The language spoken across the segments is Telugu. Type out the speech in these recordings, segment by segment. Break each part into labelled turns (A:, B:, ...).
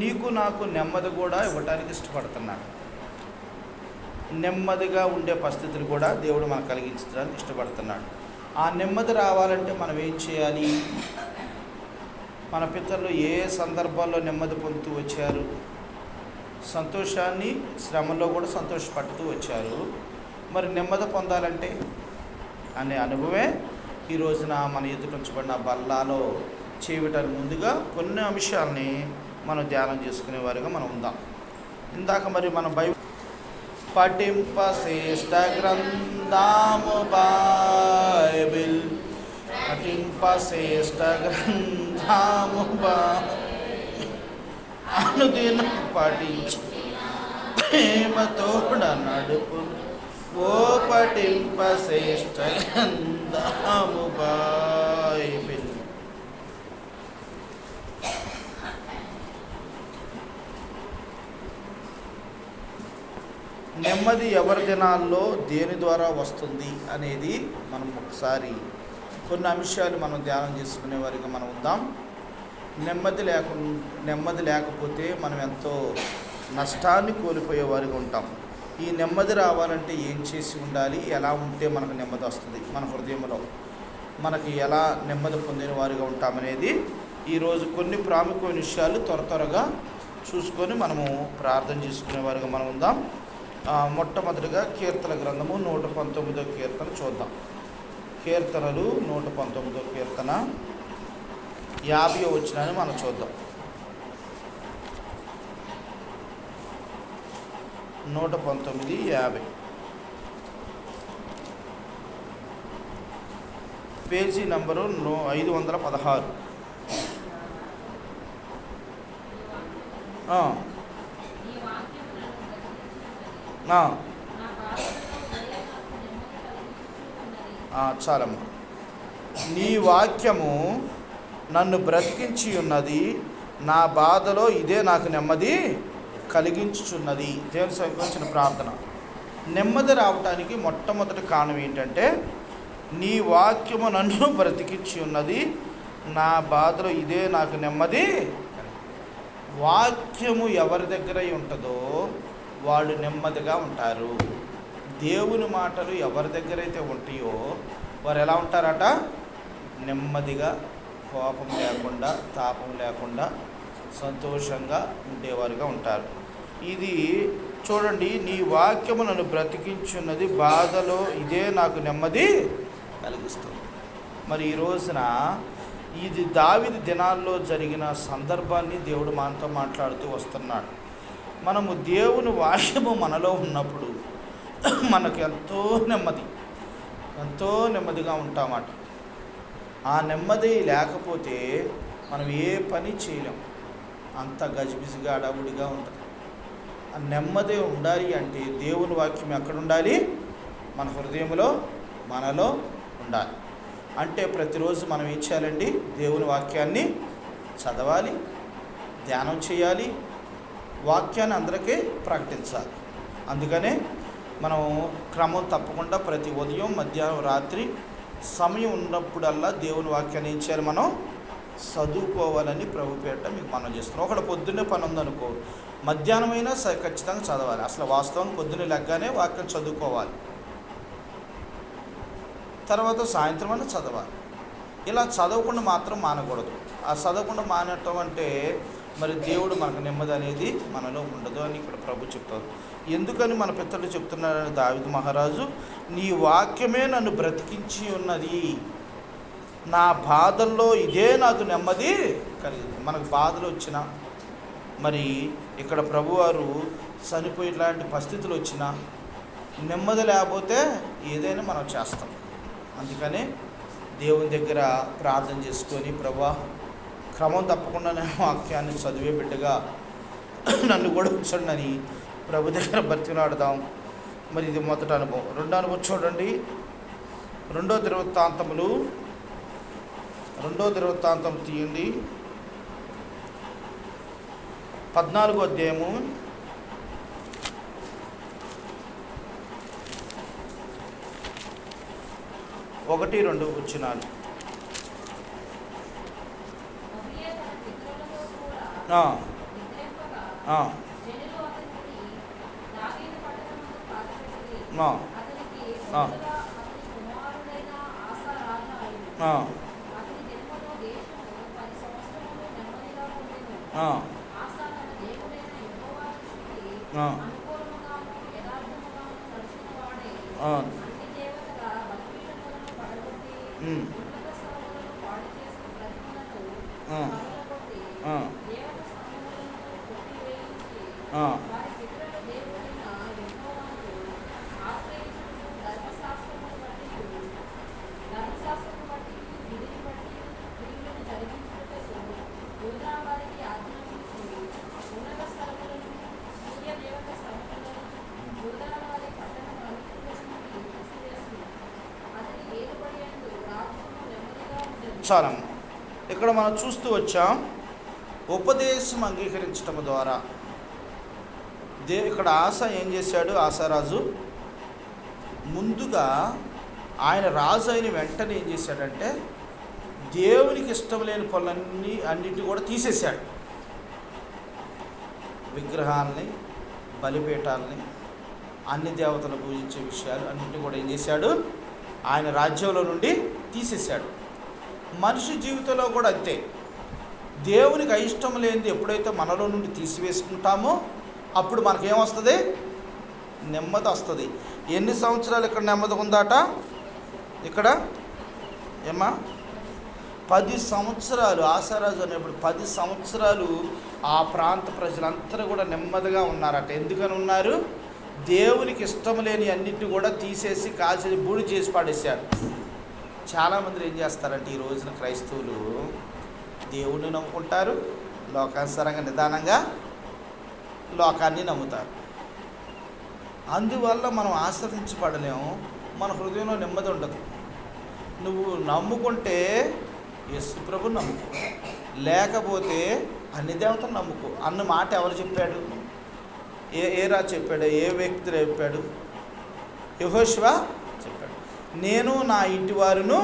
A: నీకు నాకు నెమ్మది కూడా ఇవ్వటానికి ఇష్టపడుతున్నాడు. నెమ్మదిగా ఉండే పరిస్థితులు కూడా దేవుడు మనకు కలిగించడానికి ఇష్టపడుతున్నాడు. ఆ నెమ్మది రావాలంటే మనం ఏం చేయాలి? మన పితరులు ఏ సందర్భాల్లో నెమ్మది పొందుతూ వచ్చారు? సంతోషాన్ని, శ్రమలో కూడా సంతోషపడుతూ వచ్చారు. మరి నెమ్మది పొందాలంటే అనే అనుభవమే ఈ రోజున మన ఎదుటించబడిన బల్లాలో చేయటానికి ముందుగా కొన్ని అంశాలని మనం ధ్యానం చేసుకునేవారుగా మనం ఉందాం. ఇందాక మరి మన బైబిల్ పఠింప శ్రేష్ఠ గ్రంథము బైబిల్, పఠింప శ్రేష్ఠ గ్రంథము అనుదినం పఠించి ప్రేమతోడ నడుపు ఓ పఠింప శ్రేష్ఠ గ్రంథము బైబిల్. నెమ్మది ఎవరి దినాల్లో దేని ద్వారా వస్తుంది అనేది మనం ఒకసారి కొన్ని అంశాలు మనం ధ్యానం చేసుకునే వారికి మనం ఉందాం. నెమ్మది లేకపోతే మనం ఎంతో నష్టాన్ని కోల్పోయే వారిగా ఉంటాం. ఈ నెమ్మది రావాలంటే ఏం చేసి ఉండాలి? ఎలా ఉంటే మనకు నెమ్మది వస్తుంది? మన హృదయంలో మనకి ఎలా నెమ్మది పొందిన వారిగా ఉంటామనేది ఈరోజు కొన్ని ప్రాముఖ్యమైన విషయాలు త్వరగా చూసుకొని మనము ప్రార్థన చేసుకునే వారిగా మనం ఉందాం. మొట్టమొదటిగా కీర్తన గ్రంథము 119వ కీర్తన చూద్దాం. కీర్తనలు 119వ కీర్తన 50వ వచనాన్ని మనం చూద్దాం. 119:50 పేజీ నంబరు 516. చాలమ్మా. నీ వాక్యము నన్ను బ్రతికించి ఉన్నది, నా బాధలో ఇదే నాకు నెమ్మది కలిగించుచున్నది. దేవుని సమర్పించిన ప్రార్థన. నెమ్మది రావటానికి మొట్టమొదటి కారణం ఏంటంటే, నీ వాక్యము నన్ను బ్రతికించి ఉన్నది, నా బాధలో ఇదే నాకు నెమ్మది. వాక్యము ఎవరి దగ్గర ఉంటుందో వాళ్ళు నెమ్మదిగా ఉంటారు. దేవుని మాటలు ఎవరి దగ్గర అయితే ఉంటాయో వారు ఎలా ఉంటారట? నెమ్మదిగా, కోపం లేకుండా, తాపం లేకుండా సంతోషంగా ఉండేవారుగా ఉంటారు. ఇది చూడండి, నీ వాక్యము నన్ను బ్రతికించున్నది, బాధలో ఇదే నాకు నెమ్మది కలిగిస్తుంది. మరి ఈ రోజున ఇది దావీదు దినాల్లో జరిగిన సందర్భాన్ని దేవుడు మనతో మాట్లాడుతూ వస్తున్నాడు. మనము దేవుని వాక్యము మనలో ఉన్నప్పుడు మనకు ఎంతో నెమ్మదిగా ఉంటామట. ఆ నెమ్మది లేకపోతే మనం ఏ పని చేయలేం, అంత గజిబిజిగా అడవుడిగా ఉంటుంది. ఆ నెమ్మది ఉండాలి అంటే దేవుని వాక్యం ఎక్కడ ఉండాలి? మన హృదయంలో, మనలో ఉండాలి. అంటే ప్రతిరోజు మనం ఏం చేయాలండి? దేవుని వాక్యాన్ని చదవాలి, ధ్యానం చేయాలి, వాక్యాన్ని అందరికీ ప్రకటించాలి. అందుకనే మనం క్రమం తప్పకుండా ప్రతి ఉదయం, మధ్యాహ్నం, రాత్రి సమయం ఉన్నప్పుడల్లా దేవుని వాక్యాన్ని ఏం చేయాలి? మనం చదువుకోవాలని ప్రభు పేరిట మీకు మనం చేస్తున్నాం. ఒకటి పొద్దున్నే పని ఉందనుకో, మధ్యాహ్నమైనా ఖచ్చితంగా చదవాలి. అసలు వాస్తవంగా పొద్దున్నే లెగ్గానే వాక్యం చదువుకోవాలి, తర్వాత సాయంత్రం అయినా చదవాలి. ఇలా చదవకుండా మాత్రం మానకూడదు. ఆ చదవకుండా మానటం అంటే మరి దేవుడు మనకు నెమ్మది అనేది మనలో ఉండదు అని ఇక్కడ ప్రభు చెప్తారు. ఎందుకని మన పితరులు చెప్తున్నారని దావీదు మహారాజు, నీ వాక్యమే నన్ను బ్రతికించి ఉన్నది, నా బాధల్లో ఇదే నాకు నెమ్మది కలిగింది. మనకు బాధలు వచ్చినా, మరి ఇక్కడ ప్రభువారు చనిపోయేలాంటి పరిస్థితులు వచ్చినా నెమ్మది లేకపోతే ఏదైనా మనం చేస్తాం. అందుకనే దేవుని దగ్గర ప్రార్థన చేసుకొని, ప్రభువా క్రమం తప్పకుండా నేను వాక్యాన్ని చదివే బిడ్డగా నన్ను కూడా ఉంచండి అని ప్రభు దగ్గర బతికినాడుదాం. మరి ఇది మొదటి అనుభవం. రెండో అనుభవం చూడండి, రెండో దినవృత్తాంతం తీయండి, 14వ అధ్యాయము 1-2 వచనాలు. ఆ,
B: జనులు అతనికి దావీదు పట్టణమందు పాతిపెట్టిరి.
A: ఆ,
B: అతనికి
A: ఆ,
B: బదులుగా అతని కుమారుడైన ఆసా రాజు అయ్యెను.
A: ఆ,
B: అతని దినములో దేశము 10 సంవత్సరములు నెమ్మదిగా ఉండెను.
A: ఆ,
B: ఆసా తన దేవుడైన యెహోవా దృష్టికి
A: ఆ,
B: అనుకూలముగాను యథార్థముగాను నడుచుకున్న వాడై
A: ఆ,
B: అన్ని దేవతల బలిపీఠములను పడగొట్టి
A: ఉమ్,
B: ఉన్నత స్థలములను పాడు చేసిన ప్రతిమలను
A: ఆ,
B: పగలగొట్టి
A: ఆ,
B: దేవత స్తంభములను కొట్టివేయించి
A: ఆ,
B: వారి పితరుల దేవుడైన యెహోవాను ఆశ్రయించుటకు ధర్మశాస్త్రమును బట్టి విధిని బట్టి క్రియలను జరిగించుటకు యూదా వారికి ఆజ్ఞాపించి ఉన్నత స్థలములను సూర్యదేవత స్తంభములను యూదా వారి పట్టణములన్నిటిలో నుండి తీసివేసి అతని ఏలుబడి యందు రాజ్యము నెమ్మదిగా ఉండెను.
A: చాలమ్మ. ఇక్కడ మనం చూస్తూ వచ్చాం, ఉపదేశం అంగీకరించటం ద్వారా ఇక్కడ ఆశ ఏం చేశాడు? ఆశారాజు ముందుగా ఆయన రాజు అయిన వెంటనే ఏం చేశాడంటే దేవునికి ఇష్టం లేని అన్నిటిని కూడా తీసేశాడు. విగ్రహాలని, బలిపీఠాలని, అన్ని దేవతలు పూజించే విషయాలు అన్నింటినీ కూడా ఏం చేశాడు? ఆయన రాజ్యంలో నుండి తీసేశాడు. మనిషి జీవితంలో కూడా అంతే. దేవునికి అయిష్టం లేనిది ఎప్పుడైతే మనలో నుండి తీసివేసుకుంటామో అప్పుడు మనకేమొస్తుంది? నెమ్మది వస్తుంది. ఎన్ని సంవత్సరాలు ఇక్కడ నెమ్మది ఉందాట? ఇక్కడ ఏమా 10 సంవత్సరాలు ఆశారాజు అనేప్పుడు 10 సంవత్సరాలు ఆ ప్రాంత ప్రజలందరూ కూడా నెమ్మదిగా ఉన్నారట. ఎందుకని ఉన్నారు? దేవునికి ఇష్టం లేని అన్నిటిని కూడా తీసేసి కాల్చేసి బూడి చేసి పాడేశారు. చాలామంది ఏం చేస్తారంటే ఈ రోజున క్రైస్తవులు దేవుణ్ణి నమ్ముకుంటారు, లోకానుసారంగా నిదానంగా లోకాన్ని నమ్ముతారు. అందువల్ల మనం ఆశ్రయించబడలేము, మన హృదయంలో నెమ్మది ఉండదు. నువ్వు నమ్ముకుంటే యేసు ప్రభువుని నమ్ముకో, లేకపోతే అన్ని దేవతలు నమ్ముకో అన్న మాట ఎవరు చెప్పాడు? ఏ రాజు చెప్పాడు? ఏ వ్యక్తి చెప్పాడు? యెహోషువ చెప్పాడు. నేను నా ఇంటి వారును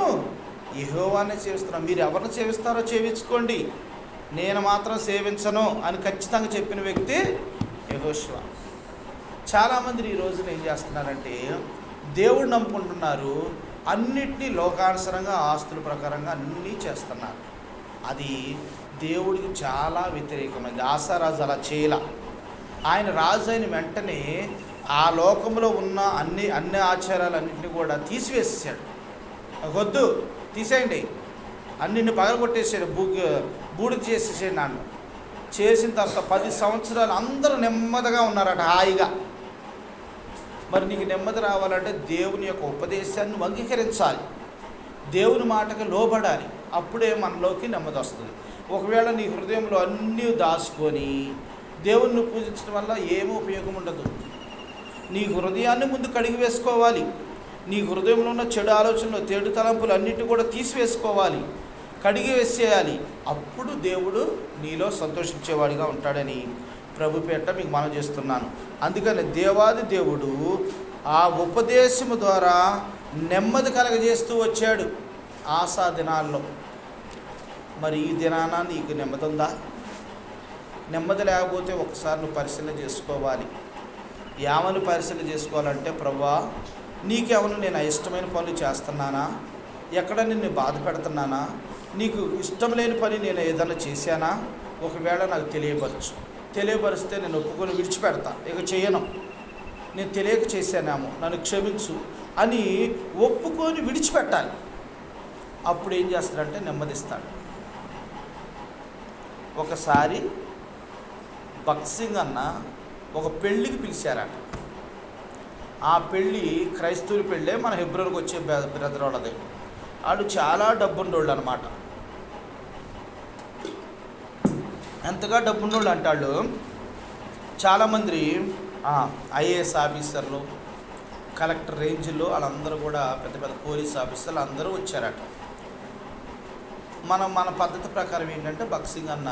A: యెహోవానే సేవిస్తున్నాను, మీరు ఎవరిని సేవిస్తారో సేవించుకోండి, నేను మాత్రం సేవించను అని ఖచ్చితంగా చెప్పిన వ్యక్తి యెహోషువ. చాలామంది ఈ రోజున ఏం చేస్తున్నారంటే దేవుడు నమ్ముకుంటున్నారు, అన్నిటినీ లోకానుసారంగా ఆస్తుల ప్రకారంగా అన్నీ చేస్తున్నారు. అది దేవుడికి చాలా వ్యతిరేకమైనది. ఆశారాజు అలా చేయాల. ఆయన రాజు అయిన వెంటనే ఆ లోకంలో ఉన్న అన్ని ఆచారాలన్నింటినీ కూడా తీసివేసేసాడు. వద్దు, తీసేయండి, అన్నింటిని పగలగొట్టేసాడు, బూడిద చేసేసాడు. నన్ను చేసిన తర్వాత 10 సంవత్సరాలు అందరూ నెమ్మదిగా ఉన్నారట, హాయిగా. మరి నీకు నెమ్మది రావాలంటే దేవుని యొక్క ఉపదేశాన్ని అంగీకరించాలి, దేవుని మాటకి లోబడాలి, అప్పుడే మనలోకి నెమ్మది వస్తుంది. ఒకవేళ నీ హృదయంలో అన్నీ దాచుకొని దేవుణ్ణి పూజించడం వల్ల ఏమీ ఉపయోగం ఉండదు. నీ హృదయాన్ని ముందు కడిగి వేసుకోవాలి. నీ హృదయంలో ఉన్న చెడు ఆలోచనలు, చెడు తలంపులు అన్నిటి కూడా తీసివేసుకోవాలి, కడిగి వేసేయాలి. అప్పుడు దేవుడు నీలో సంతోషించేవాడిగా ఉంటాడని ప్రభుపేట మీకు మనం చేస్తున్నాను. అందుకని దేవాది దేవుడు ఆ ఉపదేశము ద్వారా నెమ్మది కలగజేస్తూ వచ్చాడు ఆశా దినాల్లో. మరి ఈ దినాన నీకు నెమ్మది ఉందా? నెమ్మది లేకపోతే ఒకసారి నువ్వు పరిశీలన చేసుకోవాలి. ఏమని పరిశీలన చేసుకోవాలంటే, ప్రభువా నీకేమన్నా నేను ఇష్టమైన పనులు చేస్తున్నానా? ఎక్కడ నిన్ను బాధ పెడుతున్నానా? నీకు ఇష్టం లేని పని నేను ఏదైనా చేశానా? ఒకవేళ నాకు తెలియపరిస్తే నేను ఒప్పుకొని విడిచిపెడతా, ఇక చేయను, నేను తెలియక చేశానేమో, నన్ను క్షమించు అని ఒప్పుకొని విడిచిపెట్టాలి. అప్పుడు ఏం చేస్తాడంటే నెమ్మదిస్తాడు. ఒకసారి భక్సింగ్ అన్న ఒక పెళ్ళికి పిలిచారట. ఆ పెళ్ళి క్రైస్తవుల పెళ్ళే, మన హెబ్రోన్కి వచ్చే బ్రదర్ వాళ్ళది. వాళ్ళు చాలా డబ్బున్నోళ్ళు అనమాట. ఎంతగా డబ్బున్నోళ్ళు అంటే వాళ్ళు చాలామంది ఐఏఎస్ ఆఫీసర్లు, కలెక్టర్ రేంజ్లో వాళ్ళందరూ కూడా పెద్ద పెద్ద పోలీస్ ఆఫీసర్లు అందరూ వచ్చారట. మన పద్ధతి ప్రకారం ఏంటంటే భక్సింగ్ అన్న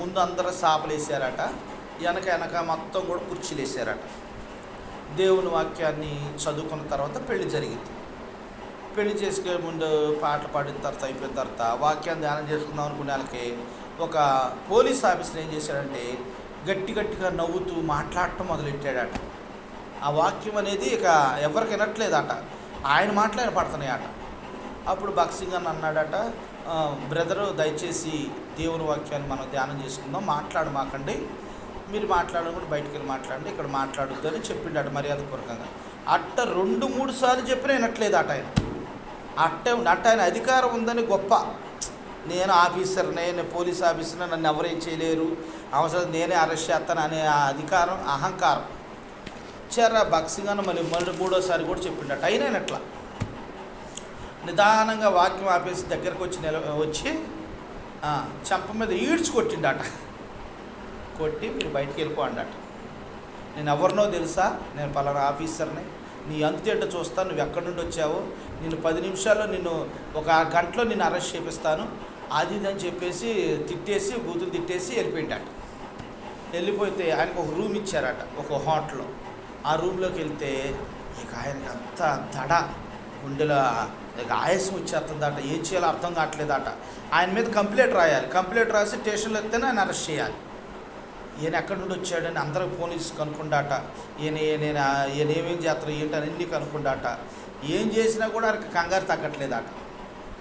A: ముందు అందరూ సాపలు వేసారట, వెనక మొత్తం కూడా కుర్చీలు వేసారట. దేవుని వాక్యాన్ని చదువుకున్న తర్వాత పెళ్లి జరిగింది. పెళ్లి చేసుకునే ముందు పాటలు పాడిన తర్వాత అయిపోయిన తర్వాత వాక్యాన్ని ధ్యానం చేసుకుందాం అనుకునే వాళ్ళకి ఒక పోలీస్ ఆఫీసర్ ఏం చేశాడంటే గట్టిగా నవ్వుతూ మాట్లాడటం మొదలెట్టాడట. ఆ వాక్యం అనేది ఇక ఎవరికి వినట్లేదట, ఆయన మాటలు ఆయన పడుతున్నాయట. అప్పుడు భక్సింగ్ అని అన్నాడట, బ్రదరు దయచేసి దేవుని వాక్యాన్ని మనం ధ్యానం చేసుకుందాం, మాట్లాడమాకండి, మీరు మాట్లాడకుండా బయటికి వెళ్ళి మాట్లాడండి, ఇక్కడ మాట్లాడొద్దు అని చెప్పిండట మర్యాదపూర్వకంగా. అట్ట 2-3 సార్లు చెప్పినా వినట్లేదు అట ఆయన. అట్ట ఆయన అధికారం ఉందని గొప్ప, నేను ఆఫీసర్నే, నేను పోలీస్ ఆఫీసర్నే, నన్ను ఎవరేం చేయలేరు, అవసరం నేనే అరెస్ట్ చేస్తాను అనే ఆ అధికారం, అహంకారం. భక్సింగ్ అని మళ్ళీ 3వ కూడా చెప్పిండట. అయినా అట్లా నిదానంగా వాక్యం ఆపేసి దగ్గరకు వచ్చి చెంప మీద ఈడ్చుకొట్టిండట. కొట్టి మీరు బయటికి వెళ్ళిపోండట. నేను ఎవరినో తెలుసా, నేను పలానా ఆఫీసర్ని, నీ అంతు ఏంటో చూస్తాను, నువ్వు ఎక్కడి నుండి వచ్చావో, నిన్ను 10 నిమిషాల్లో నిన్ను 1 గంటలో నిన్ను అరెస్ట్ చేపిస్తాను, అది అని చెప్పేసి తిట్టేసి బూతులు తిట్టేసి వెళ్ళిపోయిండట. వెళ్ళిపోతే ఆయనకు ఒక రూమ్ ఇచ్చారట ఒక హోటల్లో. ఆ రూమ్లోకి వెళ్తే ఇక ఆయనకి అంత దడ, గుండెలో ఇక ఆయాసం వచ్చేస్తుందట, ఏం చేయాలో అర్థం కావట్లేదట. ఆయన మీద కంప్లైంట్ రాయాలి, కంప్లైంట్ రాసి స్టేషన్లో వెళ్తేనే ఆయన అరెస్ట్ చేయాలి. ఈయన ఎక్కడి నుండి వచ్చాడని అందరూ ఫోన్ ఇచ్చి కనుక్కుండాట. ఈయన ఏమేం చేస్తారు ఏంటని అన్నీ కనుక్కుండాట. ఏం చేసినా కూడా ఆయనకి కంగారు తగ్గట్లేదట.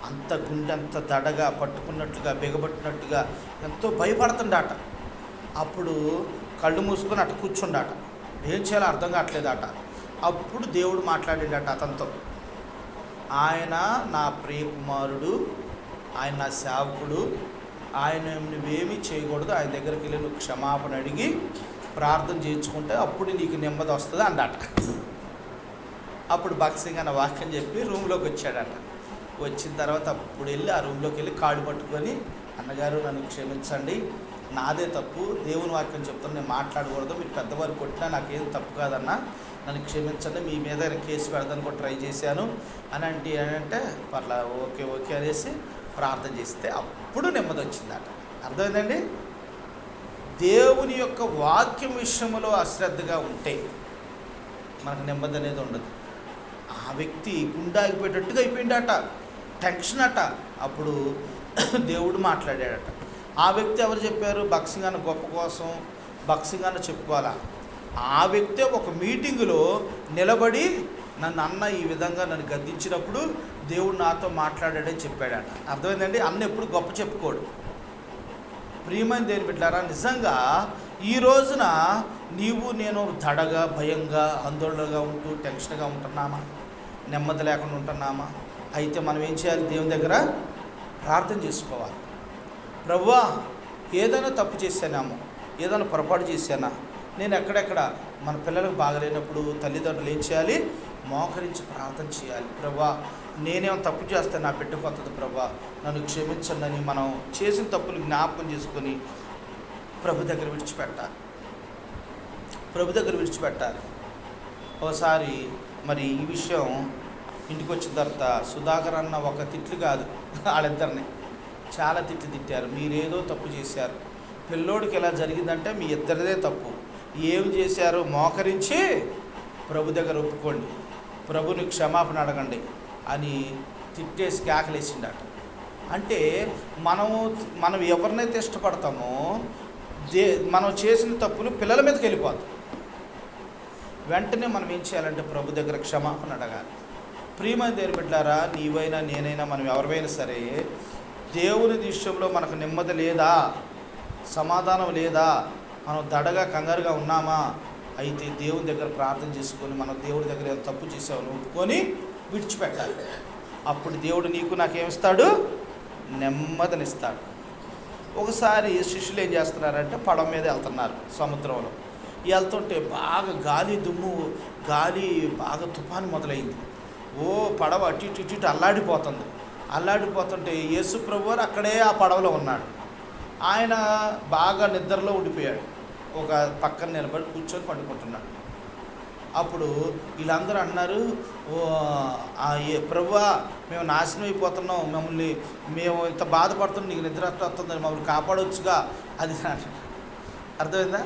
A: అంత గుండె అంత దడగా పట్టుకున్నట్టుగా బిగబట్టినట్టుగా ఎంతో భయపడుతుండట. అప్పుడు కళ్ళు మూసుకొని అటు కూర్చుండాట, ఏం చేయాలో అర్థం కావట్లేదట. అప్పుడు దేవుడు మాట్లాడిండట అతనితో, ఆయన నా ప్రియకుమారుడు, ఆయన నా సేవకుడు, ఆయన నువ్వేమీ చేయకూడదు, ఆయన దగ్గరికి వెళ్ళి నువ్వు క్షమాపణ అడిగి ప్రార్థన చేయించుకుంటే అప్పుడు నీకు నెమ్మది వస్తుంది అన్నట. అప్పుడు భక్సింగ్ అన్న వాక్యం చెప్పి రూమ్లోకి వచ్చాడట. వచ్చిన తర్వాత అప్పుడు వెళ్ళి ఆ రూమ్లోకి వెళ్ళి కాళ్ళు పట్టుకొని, అన్నగారు నన్ను క్షమించండి, నాదే తప్పు, దేవుని వాక్యం చెప్తాను, నేను మాట్లాడకూడదు, మీరు పెద్దవారు కొట్టినా నాకేం తప్పు కాదన్నా, నన్ను క్షమించండి, మీ మీద కేసు పెడతాను కూడా ట్రై చేశాను అని అంటే పర్లా ఓకే అనేసి ప్రార్థన చేస్తే అప్పుడు నెమ్మది వచ్చిందట. అర్థమైందండి? దేవుని యొక్క వాక్యం విషయంలో అశ్రద్ధగా ఉంటే మనకు నెమ్మది అనేది ఉండదు. ఆ వ్యక్తి గుండాగిపోయేటట్టుగా అయిపోయిందట, టెన్షన్ అట. అప్పుడు దేవుడు మాట్లాడాడట. ఆ వ్యక్తి ఎవరు చెప్పారు? భక్సింగ్ అన్న గొప్ప కోసం భక్సింగ్ అన్న చెప్పుకోవాలా. ఆ వ్యక్తి ఒక మీటింగులో నిలబడి నన్ను ఈ విధంగా నన్ను గద్దించినప్పుడు దేవుడు నాతో మాట్లాడాడని చెప్పాడట. అర్థమైందండి? అన్న ఎప్పుడు గొప్ప చెప్పుకోడు. ప్రియమైన దేవుని బిడ్డలారా, నిజంగా ఈ రోజున నీవు నేను దడగా, భయంగా, ఆందోళనగా ఉంటూ టెన్షన్గా ఉంటున్నామా, నెమ్మది లేకుండా ఉంటున్నామా? అయితే మనం ఏం చేయాలి? దేవుని దగ్గర ప్రార్థన చేసుకోవాలి. ప్రభువా, ఏదైనా తప్పు చేశానేమో, ఏదైనా పొరపాటు చేశానా, నేను ఎక్కడెక్కడ మన పిల్లలకు బాగలేనప్పుడు తల్లిదండ్రులు ఏం చేయాలి? మోకరించి ప్రార్థన చేయాలి. ప్రభువా, నేనేమో తప్పు చేస్తే నా బిడ్డ కొత్తది, ప్రభువా నన్ను క్షమించండి అని మనం చేసిన తప్పులు జ్ఞాపకం చేసుకొని ప్రభు దగ్గర విడిచిపెట్టాలి. ఒకసారి మరి ఈ విషయం ఇంటికి వచ్చిన తర్వాత సుధాకర్ అన్న ఒక తిట్లు కాదు, వాళ్ళిద్దరిని చాలా తిట్టారు. మీరేదో తప్పు చేశారు, పిల్లోడికి ఎలా జరిగిందంటే మీ ఇద్దరిదే తప్పు, ఏం చేశారు? మోకరించి ప్రభు దగ్గర ఒప్పుకోండి, ప్రభుని క్షమాపణ అడగండి అని తిట్టేసి కేకలేసిండట. అంటే మనం ఎవరినైతే ఇష్టపడతామో మనం చేసిన తప్పులు పిల్లల మీదకి వెళ్ళిపోతాం. వెంటనే మనం ఏం చేయాలంటే ప్రభు దగ్గర క్షమాపణ అడగాలి. ప్రియమైన దేవుని బిడ్డలారా, నీవైనా నేనైనా మనం ఎవరివైనా సరే దేవుని విషయంలో మనకు నెమ్మది లేదా, సమాధానం లేదా, మనం దడగా కంగారుగా ఉన్నామా, అయితే దేవుని దగ్గర ప్రార్థన చేసుకొని మనం దేవుడి దగ్గర ఏదో తప్పు చేసామని ఒప్పుకొని విడిచిపెట్టాలి. అప్పుడు దేవుడు నీకు నాకేమిస్తాడు? నెమ్మదినిస్తాడు. ఒకసారి శిష్యులు ఏం చేస్తున్నారంటే పడవ మీద వెళ్తున్నారు సముద్రంలో. వెళ్తుంటే బాగా గాలి దుమ్ము, గాలి బాగా తుఫాను మొదలైంది. పడవ అటు ఇటు అల్లాడిపోతుంటే యేసు ప్రభువారు అక్కడే ఆ పడవలో ఉన్నాడు. ఆయన బాగా నిద్రలో ఉండిపోయాడు, ఒక పక్కన నిలబడి కూర్చొని పండుకుంటున్నాడు. అప్పుడు వీళ్ళందరూ అన్నారు, ప్రభువా మేము నాశనం అయిపోతున్నాం, మేము ఇంత బాధపడుతున్నాం, నీకు నిద్ర వస్తుందని మమ్మల్ని కాపాడవచ్చుగా అది. అర్థమైందా?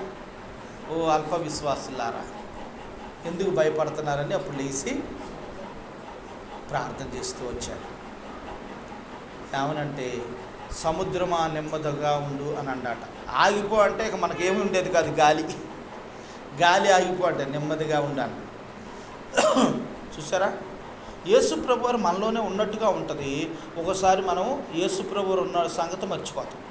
A: అల్ప విశ్వాసులారా, ఎందుకు భయపడుతున్నారని అప్పుడు లేచి ప్రార్థన చేస్తూ వచ్చాడు. ఏమనంటే, సముద్రమా నెమ్మదిగా ఉండు అని అన్నాట. ఆగిపో అంటే ఇక మనకేమి ఉండేది కాదు, గాలి ఆగిపో అంటే నెమ్మదిగా ఉండాలి. చూసారా, యేసు ప్రభువారు మనలోనే ఉన్నట్టుగా ఉంటుంది. ఒకసారి మనం యేసు ప్రభువారు ఉన్న సంగతి మర్చిపోతాం.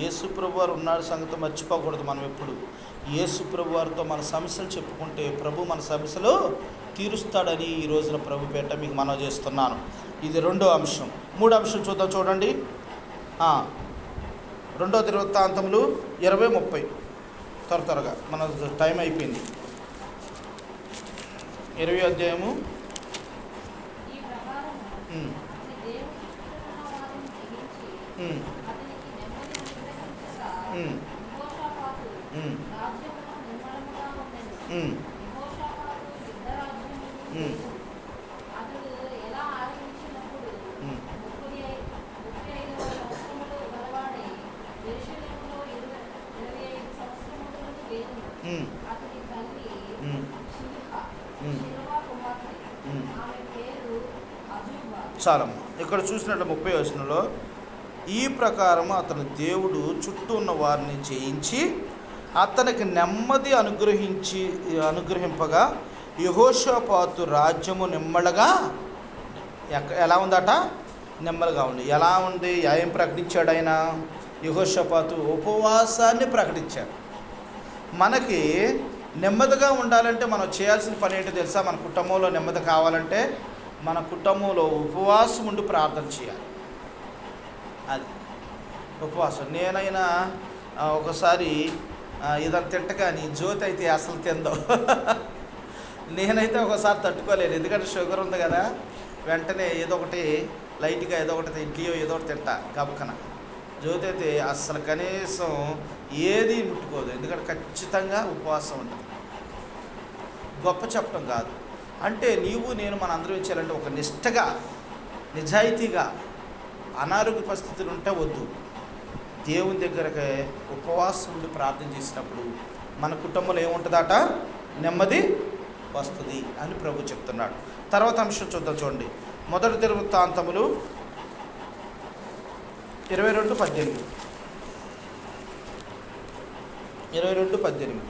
A: యేసు ప్రభువారు ఉన్నాడు సంగతి మర్చిపోకూడదు. మనం ఎప్పుడు యేసు ప్రభువారితో మన సమస్యలు చెప్పుకుంటే ప్రభు మన సమస్యలు తీరుస్తాడని ఈ రోజున ప్రభు పేట మీకు మనవి చేస్తున్నాను. ఇది రెండో అంశం. మూడో అంశం చూద్దాం, చూడండి. 2వ దినవృత్తాంతములు 20:30. త్వరగా మన టైం అయిపోయింది. 20వ అధ్యాయము.
B: ఈ ప్రకారం అతని దేవుని చుట్టూ ఉన్న వారిని జయించి అతనికి నెమ్మది అనుగ్రహించగా యెహోషాపాతు రాజ్యములో నిర్మలముగా ఉండెను. యెహోషాపాతు యుద్ధ రాజ్యం నుండి అతడు ఎలా ఆరంభించినప్పుడు 35వ సంవత్సరములో గలవాడై యెరూషలేములో 25 సంవత్సరములకు వేదెను. అతని తల్లి షిల్హా కుమార్తె, ఆమె పేరు అజూబా.
A: చాలమ్మ. ఇక్కడ చూసినట్లు 30వ వచనంలో ఈ ప్రకారం అతను దేవుడు చుట్టూ ఉన్న వారిని జయించి అతనికి నెమ్మది అనుగ్రహింపగా యెహోషాపాతు రాజ్యము నెమ్మదిగా ఎలా ఉందట? నెమ్మదిగా ఉంది. ఎలా ఉంది? ఏం ప్రకటించాడు ఆయన? యెహోషాపాతు ఉపవాసాన్ని ప్రకటించాడు. మనకి నెమ్మదిగా ఉండాలంటే మనం చేయాల్సిన పని ఏంటో తెలుసా? మన కుటుంబంలో నెమ్మది కావాలంటే మన కుటుంబంలో ఉపవాసం ఉండి ప్రార్థన చేయాలి. అది ఉపవాసం. నేనైనా ఒకసారి ఏదైనా తింటకాని జ్యోతి అయితే అసలు తిందో. నేనైతే ఒకసారి తట్టుకోలేను, ఎందుకంటే షుగర్ ఉంది కదా. వెంటనే ఏదో ఒకటి లైట్గా ఏదో ఒకటి ఇడ్లీయో ఏదో ఒకటి తింటా గబకన. జ్యోతి అయితే అస్సలు కనీసం ఏది ముట్టుకోదు, ఎందుకంటే ఖచ్చితంగా ఉపవాసం ఉంటుంది. గొప్ప చెప్పడం కాదు, అంటే నీవు నేను మన అందరూ ఇచ్చారంటే ఒక నిష్టగా నిజాయితీగా అనారోగ్య పరిస్థితులు ఉంటే వద్దు. దేవుని దగ్గరకి ఉపవాసం ఉండి ప్రార్థన చేసినప్పుడు మన కుటుంబంలో ఏముంటుందట? నెమ్మది వస్తుంది అని ప్రభు చెప్తున్నాడు. తర్వాత అంశం చూద్దాం, చూడండి. 1వ దినవృత్తాంతములు 22:18. 22:18.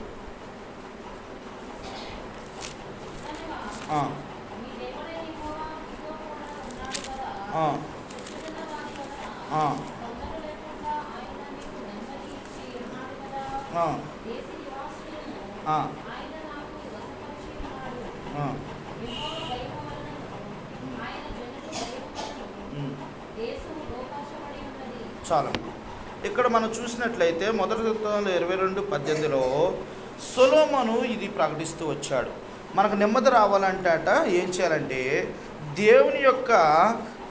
B: మీ దేవుడైన యెహోవా మీతో కూడా ఉన్నాడు కదా.
A: ఆ.
B: చుట్టూన్న వారి వలన తొందర లేకుండా ఆయన మీకు నెమ్మది ఇచ్చి ఉన్నాడు కదా. దేశ నివాసులను ఆయన నాకు వశపరిచి ఉన్నాడు. యెహోవా దయ వలనను ఆయన జనుల దయ వలనను దేశము లోకాశపడి ఉన్నది.
A: చాలు. ఇక్కడ మనం చూసినట్లయితే 1వ దినవృత్తాంతములు 22:18లో సొలొమోను ఇది ప్రకటిస్తూ వచ్చాడు. మనకు నెమ్మది రావాలంటే ఏం చేయాలంటే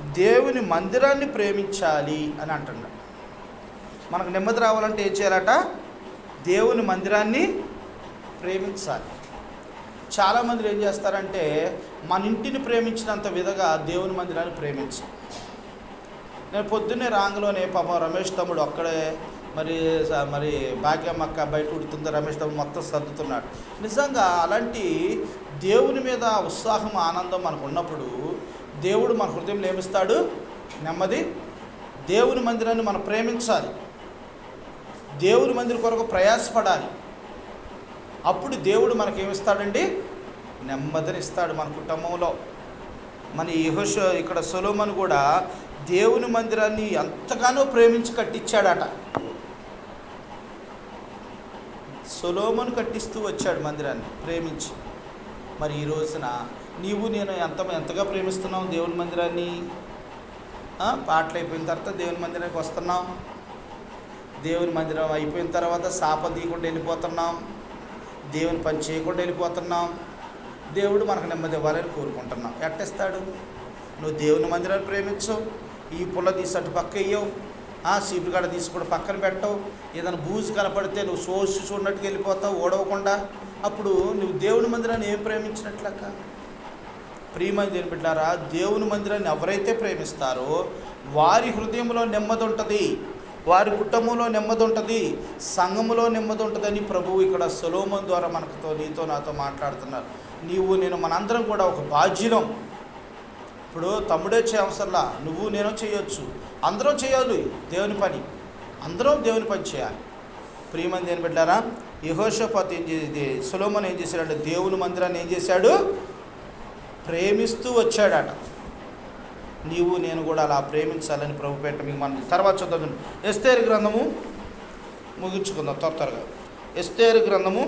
A: దేవుని మందిరాన్ని ప్రేమించాలి అని అంటున్నాడు. మనకు నెమ్మది రావాలంటే ఏం చేయాలట? దేవుని మందిరాన్ని ప్రేమించాలి. చాలామంది ఏం చేస్తారంటే మన ఇంటిని ప్రేమించినంత విధంగా దేవుని మందిరాన్ని ప్రేమించాలి. నేను పొద్దున్నే రాంగలోనే పాపం రమేష్ తమ్ముడు అక్కడే మరి భాగ్యమ్మక్క బయట ఉడుతుందో రమేష్ తమ్ముడు మొత్తం సర్దుతున్నాడు. నిజంగా అలాంటి దేవుని మీద ఉత్సాహం ఆనందం మనకు ఉన్నప్పుడు దేవుడు మన హృదయంలో ఏమిస్తాడు? నెమ్మది. దేవుని మందిరాన్ని మనం ప్రేమించాలి, దేవుని మందిరం కొరకు ప్రయాసపడాలి. అప్పుడు దేవుడు మనకేమిస్తాడండి? నెమ్మదినిస్తాడు మన కుటుంబంలో. మన ఇక్కడ సొలొమోను కూడా దేవుని మందిరాన్ని ఎంతగానో ప్రేమించి కట్టించాడట. సొలొమోను కట్టిస్తూ వచ్చాడు మందిరాన్ని ప్రేమించి. మరి ఈ రోజున నీవు నేను ఎంతగా ప్రేమిస్తున్నాం దేవుని మందిరాన్ని? పాటలు అయిపోయిన తర్వాత దేవుని మందిరానికి వస్తున్నాం, దేవుని మందిరం అయిపోయిన తర్వాత శాప తీయకుండా వెళ్ళిపోతున్నాం, దేవుని పని చేయకుండా వెళ్ళిపోతున్నాం. దేవుడు మనకు నెమ్మది ఇవ్వాలని కోరుకుంటున్నాం. ఎట్టేస్తాడు? నువ్వు దేవుని మందిరాన్ని ప్రేమించవు, ఈ పుల్ల తీసి అటు పక్క వేయవు, సీపులు కాడ తీసుకుని పక్కన పెట్టవు, ఏదైనా బూజు కనపడితే నువ్వు చూడనట్టుకు వెళ్ళిపోతావు ఓడవకుండా. అప్పుడు నువ్వు దేవుని మందిరాన్ని ఏం ప్రేమించినట్లక? ప్రియమైన దేవుని బిడ్డలారా, దేవుని మందిరాన్ని ఎవరైతే ప్రేమిస్తారో వారి హృదయంలో నెమ్మది ఉంటుంది, వారి కుటుంబంలో నెమ్మది ఉంటుంది, సంఘములో నెమ్మది ఉంటుందని ప్రభువు ఇక్కడ సొలొమోను ద్వారా నీతో నాతో మాట్లాడుతున్నారు. నీవు నేను మనందరం కూడా ఒక బాధ్యులం. ఇప్పుడు తమ్ముడే చేయవసరంలా, నువ్వు నేను చేయొచ్చు, అందరం చేయాలి దేవుని పని. అందరం దేవుని పని చేయాలి. ప్రియమైన దేని బిడ్డారా, యెహోషాపాతు సొలొమోను ఏం చేశాడంటే దేవుని మందిరాన్ని ఏం చేశాడు, ప్రేమిస్తూ వచ్చాడట. నీవు నేను కూడా అలా ప్రేమించాలని ప్రభు పేట మీకు మనం తర్వాత చూద్దాం. ఎస్తేరు గ్రంథము ముగించుకుందాం త్వరగా. ఎస్తేరు గ్రంథము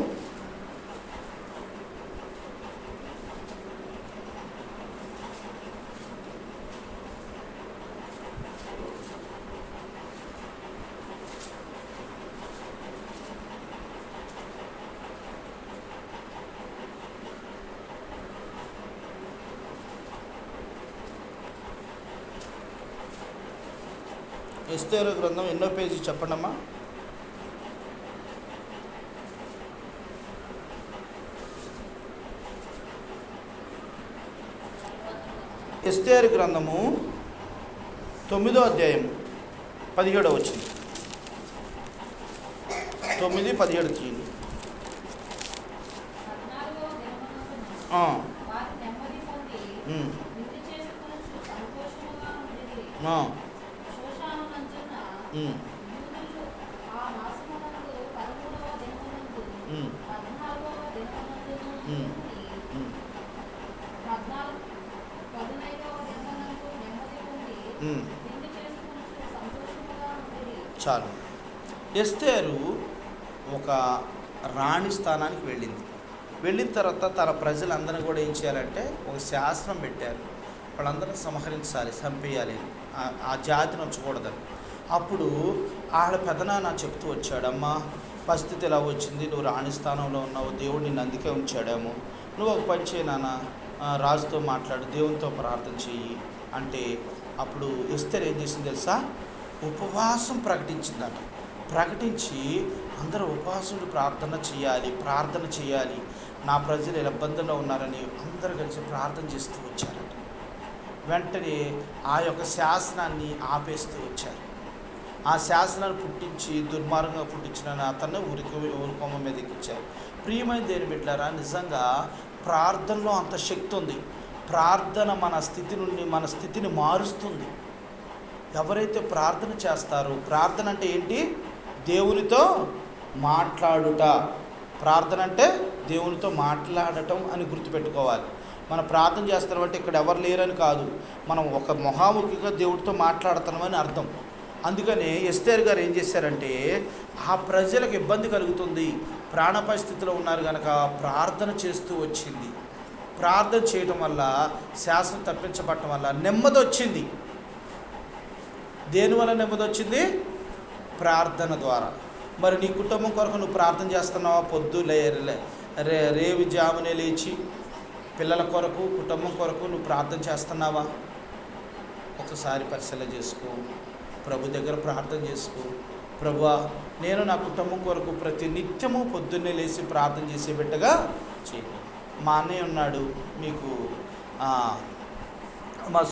A: 'ఎస్తేరు గ్రంథం ఎన్నో పేజీ చెప్పండమ్మా? 'ఎస్తేరు గ్రంథము 9వ అధ్యాయం 17వ వచనం. 9:17 తీయండి. చాలు. ఎస్తేరు ఒక రాణి స్థానానికి వెళ్ళిన తర్వాత తన ప్రజలందరినీ కూడా ఏం చేయాలంటే ఒక శాస్త్రం పెట్టారు. వాళ్ళందరినీ సంహరించాలి, చంపేయాలి, ఆ జాతిని ఉంచకూడదని. అప్పుడు ఆడ పెదనాన్న చెప్తూ వచ్చాడు, అమ్మ పరిస్థితి ఎలా వచ్చింది, నువ్వు రాణి స్థానంలో ఉన్నావు, దేవుడు నిన్ను అందుకే ఉంచాడేమో, నువ్వు ఒక పని చేయి నాన్న, రాజుతో మాట్లాడు, దేవునితో ప్రార్థన చెయ్యి అంటే అప్పుడు ఎస్తేరు ఏం చేసింది తెలుసా, ఉపవాసం ప్రకటించిందట. ప్రకటించి అందరూ ఉపవాసులు ప్రార్థన చేయాలి, నా ప్రజలు ఇబ్బందుల్లో ఉన్నారని అందరూ కలిసి ప్రార్థన చేస్తూ వచ్చారట. వెంటనే ఆ యొక్క శాసనాన్ని ఆపేస్తూ వచ్చారు. ఆ శాసనాన్ని పుట్టించి దుర్మార్గంగా పుట్టించిన అతన్ని ఊరుకొమ్మ మీద ఎక్కించారు. ప్రియమైన దేని బిడ్డలారా, నిజంగా ప్రార్థనలో అంత శక్తి ఉంది. ప్రార్థన మన స్థితిని మారుస్తుంది. ఎవరైతే ప్రార్థన చేస్తారో, ప్రార్థన అంటే ఏంటి, దేవునితో మాట్లాడుట. ప్రార్థన అంటే దేవునితో మాట్లాడటం అని గుర్తుపెట్టుకోవాలి. మనం ప్రార్థన చేస్తామంటే ఇక్కడ ఎవరు లేరని కాదు, మనం ఒక ముఖాముఖిగా దేవుడితో మాట్లాడుతున్నామని అర్థం. అందుకని ఎస్తేరు గారు ఏం చేశారంటే, ఆ ప్రజలకు ఇబ్బంది కలుగుతుంది, ప్రాణ పరిస్థితిలో ఉన్నారు కనుక ప్రార్థన చేస్తూ వచ్చింది. ప్రార్థన చేయడం వల్ల, శాసనం తప్పించబడటం వల్ల నెమ్మది వచ్చింది. దేనివల్ల నెమ్మది వచ్చింది? ప్రార్థన ద్వారా. మరి నీ కుటుంబం కొరకు నువ్వు ప్రార్థన చేస్తున్నావా? పొద్దు రేవి జామునే లేచి పిల్లల కొరకు, కుటుంబం కొరకు నువ్వు ప్రార్థన చేస్తున్నావా? ఒకసారి పరిశీలన చేసుకో, ప్రభు దగ్గర ప్రార్థన చేసుకో. ప్రభువా, నేను నా కుటుంబం కొరకు ప్రతి నిత్యము పొద్దున్నే లేచి ప్రార్థన చేసే బిడ్డగా చేయండి. మా అన్నయ్య ఉన్నాడు, మీకు మా